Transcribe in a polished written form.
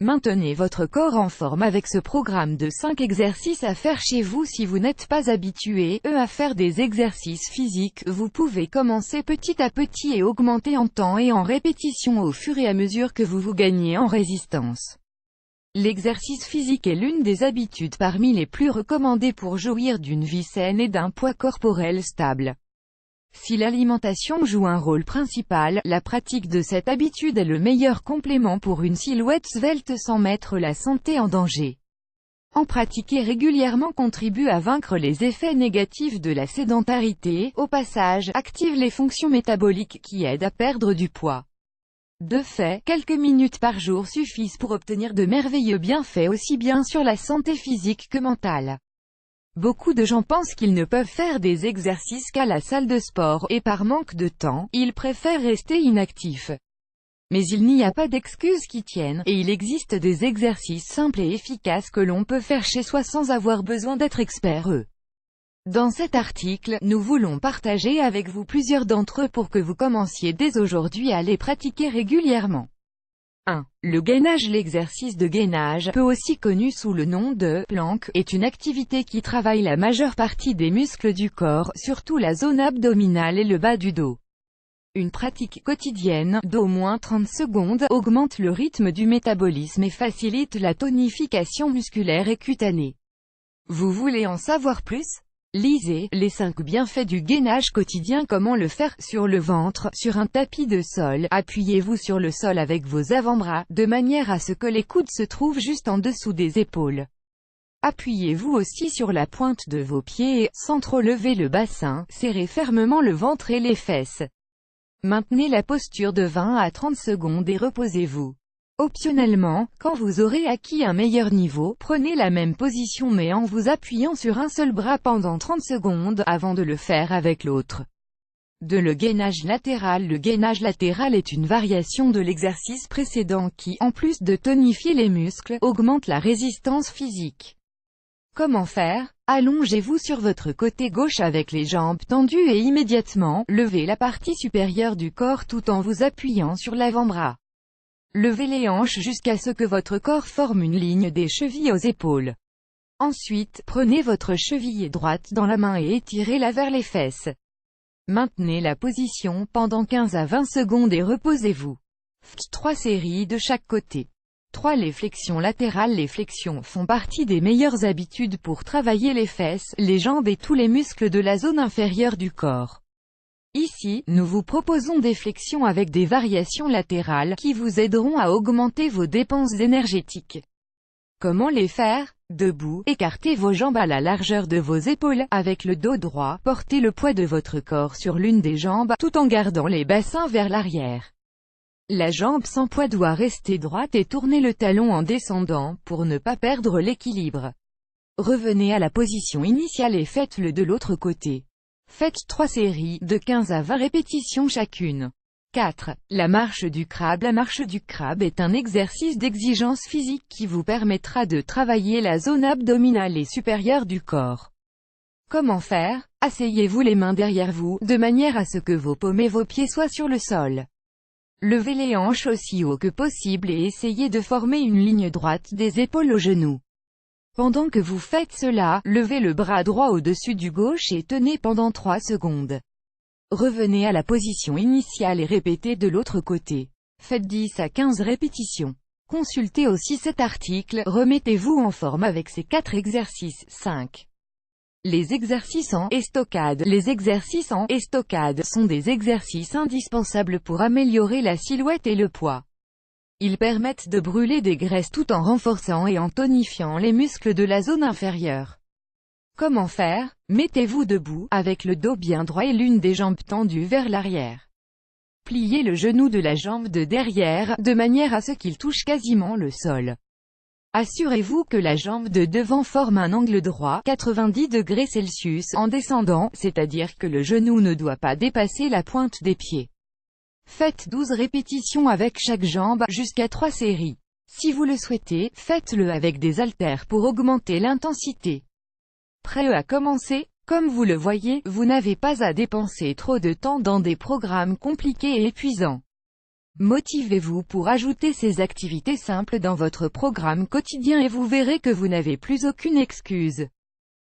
Maintenez votre corps en forme avec ce programme de 5 exercices à faire chez vous. Si vous n'êtes pas habitué à faire des exercices physiques, vous pouvez commencer petit à petit et augmenter en temps et en répétition au fur et à mesure que vous gagnez en résistance. L'exercice physique est l'une des habitudes parmi les plus recommandées pour jouir d'une vie saine et d'un poids corporel stable. Si l'alimentation joue un rôle principal, la pratique de cette habitude est le meilleur complément pour une silhouette svelte sans mettre la santé en danger. En pratiquer régulièrement contribue à vaincre les effets négatifs de la sédentarité, au passage, active les fonctions métaboliques qui aident à perdre du poids. De fait, quelques minutes par jour suffisent pour obtenir de merveilleux bienfaits aussi bien sur la santé physique que mentale. Beaucoup de gens pensent qu'ils ne peuvent faire des exercices qu'à la salle de sport, et par manque de temps, ils préfèrent rester inactifs. Mais il n'y a pas d'excuses qui tiennent, et il existe des exercices simples et efficaces que l'on peut faire chez soi sans avoir besoin d'être expert. Dans cet article, nous voulons partager avec vous plusieurs d'entre eux pour que vous commenciez dès aujourd'hui à les pratiquer régulièrement. 1. Le gainage. L'exercice de gainage, peu aussi connu sous le nom de planque, est une activité qui travaille la majeure partie des muscles du corps, surtout la zone abdominale et le bas du dos. Une pratique quotidienne, d'au moins 30 secondes, augmente le rythme du métabolisme et facilite la tonification musculaire et cutanée. Vous voulez en savoir plus? Lisez « Les 5 bienfaits du gainage quotidien ». Comment le faire? Sur le ventre, sur un tapis de sol, appuyez-vous sur le sol avec vos avant-bras, de manière à ce que les coudes se trouvent juste en dessous des épaules. Appuyez-vous aussi sur la pointe de vos pieds et, sans trop lever le bassin, serrez fermement le ventre et les fesses. Maintenez la posture de 20 à 30 secondes et reposez-vous. Optionnellement, quand vous aurez acquis un meilleur niveau, prenez la même position mais en vous appuyant sur un seul bras pendant 30 secondes, avant de le faire avec l'autre. Le gainage latéral. Le gainage latéral est une variation de l'exercice précédent qui, en plus de tonifier les muscles, augmente la résistance physique. Comment faire? Allongez-vous sur votre côté gauche avec les jambes tendues et immédiatement, levez la partie supérieure du corps tout en vous appuyant sur l'avant-bras. Levez les hanches jusqu'à ce que votre corps forme une ligne des chevilles aux épaules. Ensuite, prenez votre cheville droite dans la main et étirez-la vers les fesses. Maintenez la position pendant 15 à 20 secondes et reposez-vous. Faites 3 séries de chaque côté. 3. Les flexions latérales. Les flexions font partie des meilleures habitudes pour travailler les fesses, les jambes et tous les muscles de la zone inférieure du corps. Ici, nous vous proposons des flexions avec des variations latérales qui vous aideront à augmenter vos dépenses énergétiques. Comment les faire? Debout, écartez vos jambes à la largeur de vos épaules, avec le dos droit, portez le poids de votre corps sur l'une des jambes, tout en gardant les bassins vers l'arrière. La jambe sans poids doit rester droite et tournez le talon en descendant, pour ne pas perdre l'équilibre. Revenez à la position initiale et faites-le de l'autre côté. Faites 3 séries, de 15 à 20 répétitions chacune. 4. La marche du crabe. La marche du crabe est un exercice d'exigence physique qui vous permettra de travailler la zone abdominale et supérieure du corps. Comment faire? Asseyez-vous les mains derrière vous, de manière à ce que vos paumes et vos pieds soient sur le sol. Levez les hanches aussi haut que possible et essayez de former une ligne droite des épaules aux genoux. Pendant que vous faites cela, levez le bras droit au-dessus du gauche et tenez pendant 3 secondes. Revenez à la position initiale et répétez de l'autre côté. Faites 10 à 15 répétitions. Consultez aussi cet article, remettez-vous en forme avec ces 4 exercices. 5. Les exercices en estocade. Les exercices en estocade sont des exercices indispensables pour améliorer la silhouette et le poids. Ils permettent de brûler des graisses tout en renforçant et en tonifiant les muscles de la zone inférieure. Comment faire? Mettez-vous debout, avec le dos bien droit et l'une des jambes tendues vers l'arrière. Pliez le genou de la jambe de derrière, de manière à ce qu'il touche quasiment le sol. Assurez-vous que la jambe de devant forme un angle droit, 90 degrés Celsius, en descendant, c'est-à-dire que le genou ne doit pas dépasser la pointe des pieds. Faites 12 répétitions avec chaque jambe, jusqu'à 3 séries. Si vous le souhaitez, faites-le avec des haltères pour augmenter l'intensité. Prêt à commencer? Comme vous le voyez, vous n'avez pas à dépenser trop de temps dans des programmes compliqués et épuisants. Motivez-vous pour ajouter ces activités simples dans votre programme quotidien et vous verrez que vous n'avez plus aucune excuse.